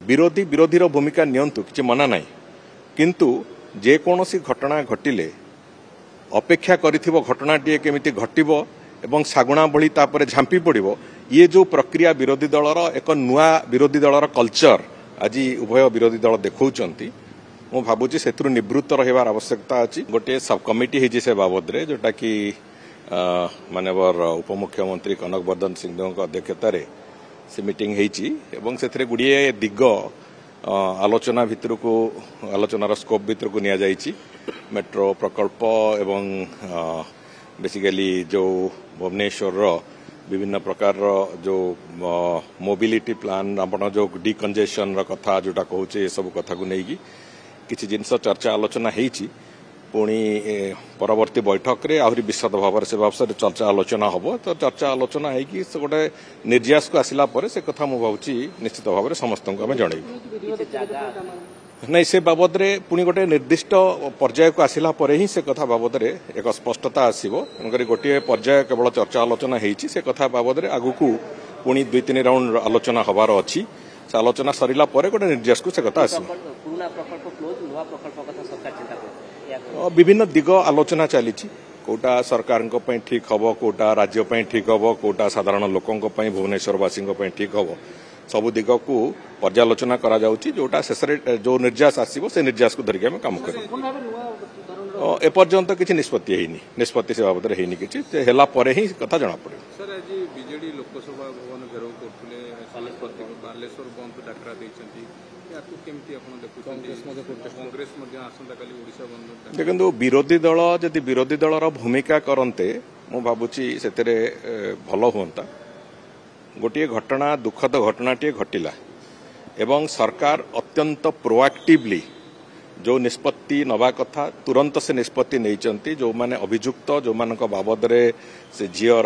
विरोधी विरोधी भूमिका नियंतु किछि मना नाही किंतु जे कोनोसी घटना घटिले अपेक्षा करिथिबो घटनाटीए केमिति घटिबो एवं सागुणा भली तापरे झांपी पड़िबो ये जो प्रक्रिया विरोधी दलर एक नुआ विरोधी दलर कल्चर आज उभय विरोधी दल देखौचंती मु भाबुची सेथुरु निवृत्त रहिबार आवश्यकता अछि। गोटे सब कमिटी हिजि से बाबद रे जोटा कि माननीय उपमुख्यमंत्री कनक वर्धन सिंह अध्यक्षता रे से मीटिंग हेची एवं सेथरे गुडिये दिग आलोचना भितर को आलोचनार स्कोप भितर को निया जाइछि। मेट्रो प्रकल्प एवं बेसिकली जो भुवनेश्वर विभिन्न प्रकार जो मोबिलिटी प्लान आपण जो डिकंजेशन कथा जोटा कहूचे सब कथा को नहीं किसी जिनस चर्चा आलोचना हेची पुणी परवर्ती बैठक रे आहरी विशद भाव से चर्चा आलोचना हम तो चर्चा आलोचना है से गोटे निर्यास को आसला से कथा मु भावुची निश्चित भाव में समस्त को नहीं से बाबद रे पुणी गोटे निर्दिष्ट पर्याय को आसला ही से कथा बाबद रे एक स्पष्टता आसो गोटे पर्याय केवल चर्चा आलोचना होती से कथा बाबद रे आगु को पुणी 2-3 राउंड आलोचना हबार अच्छी से आलोचना सरिला परे गोटे निर्यास को से कथा आसो विभिन्न दिग आलोचना चली कोटा सरकार ठीक हम कोटा राज्य ठीक हम कोटा साधारण लोकों भुवनेश्वरवासी ठीक हम सबु दिग को पर्यालोचना करा जाउची जोटा शेषरे जो निर्यास आसीबो से निर्यास को धरिके हम काम करू एपर्यंत किसी निष्पत्ति से बाबद हेनी किछि हेला परे ही कथा जणा पड़े। सर आज बीजेडी लोकसभा भवन घेराव करथुले बालेश्वर बंद डाकरा दैछंती याकु केमती आपण देखुछंती कांग्रेस मध्ये आसंता काली ओडिशा बंद देखंतु विरोधी दल जदि विरोधी दलर भूमिका करन्ते मु भाबुची सेतेरे भलो होंता। गोटे घटना दुखद घटनाटे घटिला एवं सरकार अत्यंत प्रोएक्टिवली जो निष्पत्ति नवा कथा तुरंत से निष्पत्ति नहीं जो माने अभियुक्त जो मान बाबद रे से झीर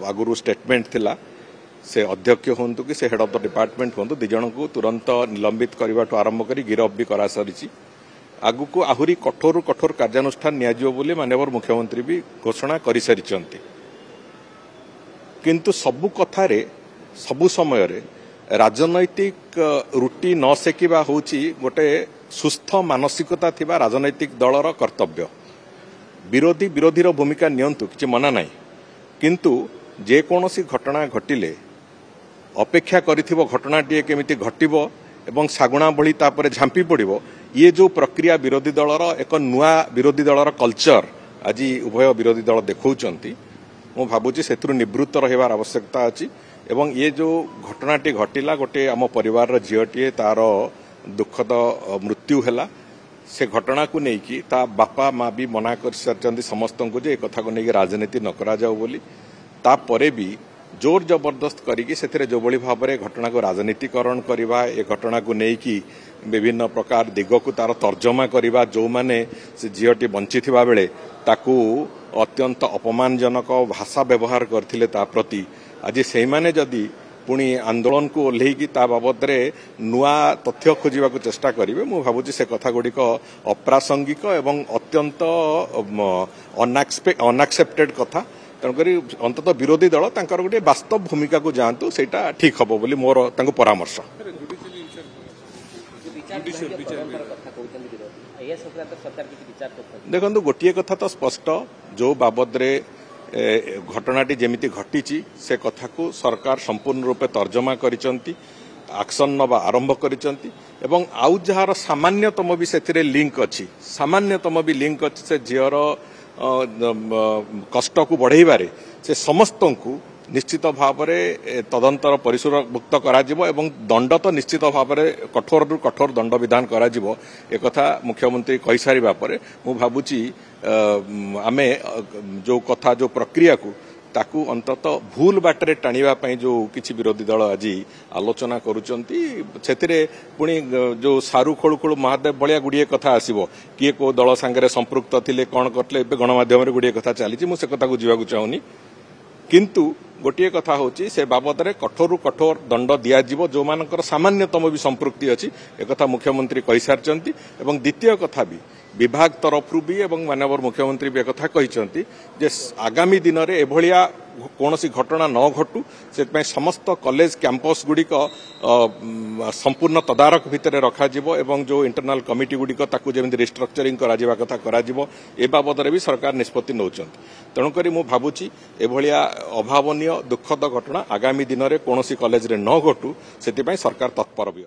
आगुरु स्टेटमेंट थिला से अध्यक्ष हूँ कि से हेड ऑफ द डिपार्टमेंट हूँ दिज को तुरंत निलंबित करने आरंभ कर गिरफ भी करा सारी आगु को आहरी कठोर कठोर कार्यानुष्ठान नियाजिबो बोली माननीय मुख्यमंत्री भी घोषणा कर सारी किंतु सबु कथारे सबु समय रे राजनैतिक रुटी न सेकिबा होची गोटे सुस्थ मानसिकता थिबा राजनैतिक दलर कर्तव्य। विरोधी विरोधी भूमिका नियंतु किछि मना नाही किंतु जे कोनोसी घटना घटिले अपेक्षा करिथिबो घटनाटीए केमिति घटिबो एवं सागुणा भली तापरे झांपी पड़िबो ये जो प्रक्रिया विरोधी दलर एक नुआ विरोधी दलर कल्चर आज उभय विरोधी दल देखौचंती मु भाबुची सेथुरु निवृत्त रहिबार आवश्यकता अछि। एवं ये जो घटनाटी घटिला गोटे आम परिवार झीटीए तार दुखद मृत्यु हैला से घटना को लेकिन ता बापा माँ भी मना कर सारी समस्त को जे कथा को लेकिन राजनीति न करा जाऊ बोली तापरे भी जोर जबरदस्त करिकी सेथिरे जो बड़ी भाव में घटना को राजनीतिकरण करवा ए घटना को लेकिन विभिन्न प्रकार दिग को तार तर्जमा करवा जो माने से झीटी बंची थिबा बेले ताकू अत्यंत अपमानजनक भाषा व्यवहार करथिले ता प्रति आज से माने जदि पुणी आंदोलन को ओह्लैकी ता बाबद रे नुआ तथ्य खोजा चेष्टा करेंगे मु भावुची से कथा गुड़िक अप्रासंगिक एवं अत्यंत अनएक्सेप्टेड कथा तेणुक अंतत विरोधी दल तांकर गोटे वास्तव भूमिका को जातु सेटा ठीक हम बोली मोर परामर्श। देखो गोटे कथा तो स्पष्ट जो बाबद रे घटनाटी जेमिति घटी से कथा को सरकार संपूर्ण रूपे तर्जमा करिसंती एक्शन नवा आरंभ करिसंती एवं आउ जार सामान्यतम भी से लिंक अच्छी सामान्यतम भी लिंक अच्छी से झीर कष्ट को बढ़ाइबारे से समस्त को निश्चित भाव में तदंतर परिसरभुक्त करा एवं दंड तो निश्चित भाव में कठोर रु कठोर दंड विधान करा एक कथा मुख्यमंत्री कही सारिबा परे मु भाबुची आमे जो कथा जो प्रक्रिया को ताकू अंतत भूल बाटरे टाणिबा पई जो किछि विरोधी दल आज आलोचना करूचंती सेतिरे पुणी जो सारू खोलु खोलु महादेव भलिया गुड़िए कथा आसीबो किए को दल संगे संपृक्त थिले कोन करले गणमाध्यम रे गुड़िए कथा चली मु से कथा को जीवा चाहूनी किंतु गोटे कथा होची से बाबद रे कठोर कठोर दंड दिया जीवो जो मानकर सामान्यतम भी संपृक्ति अछि एक कथा मुख्यमंत्री कहि सारचंती एवं द्वितीय कथा भी विभाग तरफ भी एवं माननीय मुख्यमंत्री भी एक कहते जे आगामी दिन में एभलिया कौन घटना न घटू से समस्त कॉलेज कैंपस गुड़िक संपूर्ण तदारक भितर रखाजिबो एवं जो इंटरनल कमिटी गुड़िक ताकू जेमिति रिस्ट्रक्चरिंग करा कथा कराजिबो ए बाबद भी सरकार निष्पत्ति नौचंती तेणुकरी मु भाबुची एभलिया अभावनीय दुखद घटना आगामी दिन में कौन कॉलेज रे न घटू से सरकार तत्पर भी।